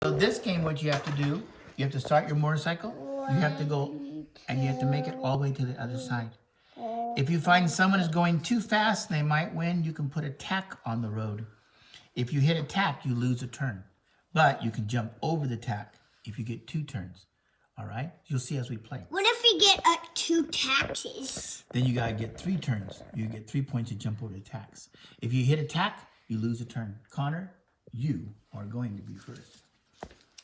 So this game, what you have to do, you have to start your motorcycle. You have to go and you have to make it all the way to the other side. If you find someone is going too fast, they might win. You can put a tack on the road. If you hit a tack, you lose a turn. But you can jump over the tack if you get 2 turns. All right? You'll see as we play. What if we get 2 taxes? Then you got to get 3 turns. You get 3 points to jump over the tacks. If you hit a tack, you lose a turn. Connor, you are going to be first.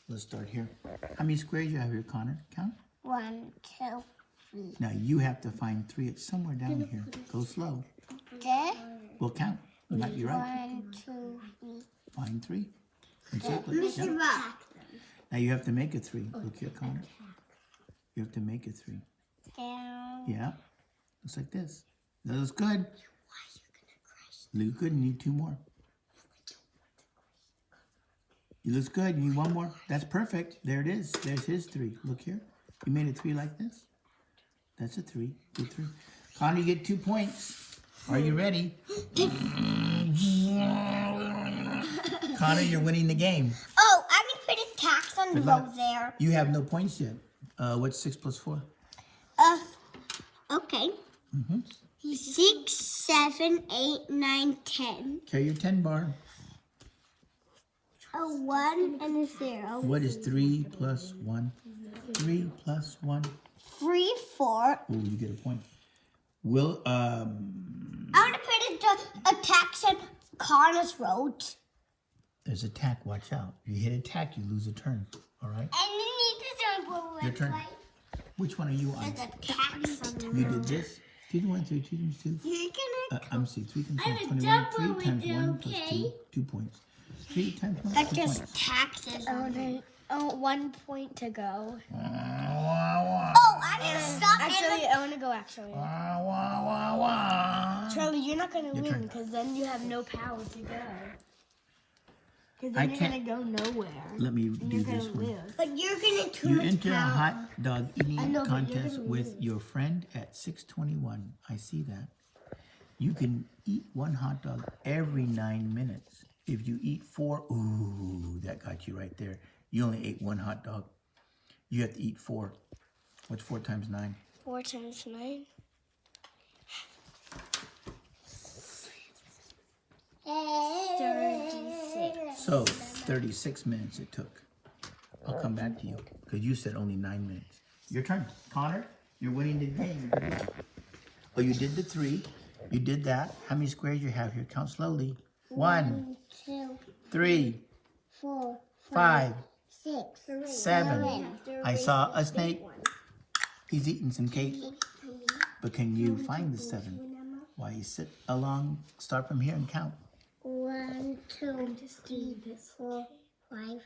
Let's start here. How many squares you have here, Connor? Count. 1, 2, 3. Now you have to find 3. It's somewhere down here. Go slow. There. We'll count. You might be right. 1, 2, 3. Find 3. And circle it. Mr. Yep. Rock. Now you have to make a 3. Look here, Connor. You have to make a 3. Down. Yeah. Looks like this. That looks good. Look good. You need 2 more. You looks good. You need 1 more. That's perfect. There it is. There's his 3. Look here. You made a 3 like this. That's a 3. Good 3. Connor, you get 2 points. Are you ready? Connor, you're winning the game. Oh, I can put a tax on the Good luck. road there. You have no points yet. What's 6 plus 4? Okay. 6, 7, 8, 9, 10. Carry your 10 bar. A 1 and a 0. What is 3 plus 1? 3 plus 1. 3, 4. Oh, you get a point. Will I want to put a tax on Connor's road. there's a tack. Watch out. If you hit a tack, you lose a turn. All right. And you need to go Your turn. Which one are you on? There's a tax on the You road. did this. 3 to 1, 3, 2 times 2. You're gonna. I'm see. 3 times 1 I'm a 21. 3 double times window, 1 plus 2. okay? 2 points. 3 times 1. That's 2 just points. taxes. Oh, 1 point to go. Oh, I need to stop. Actually, I want to go actually. Charlie, you're not going to Your turn. win because then you have no power to go. Because I then you're can't- going to go nowhere. Let me And do you're going this to one. lose. But you're gonna too You much enter a power. hot dog eating I know, but you're contest gonna with lose. your friend at 6:21. I see that. You can eat 1 hot dog every 9 minutes. If you eat 4, ooh, that got you right there. You only ate 1 hot dog. You have to eat 4. What's 4 times 9? 4 times 9. 36. So 36 minutes it took. I'll come back to you because you said only 9 minutes. Your turn. Connor, you're winning the game. Oh, you did the 3. You did that. How many squares you have here? Count slowly. 1, 2, 3, 4, 5, 6, 7. I saw a snake. He's eating some cake. But can you find the 7? While you sit along, start from here and count. 1, 2, 3, 4, 5,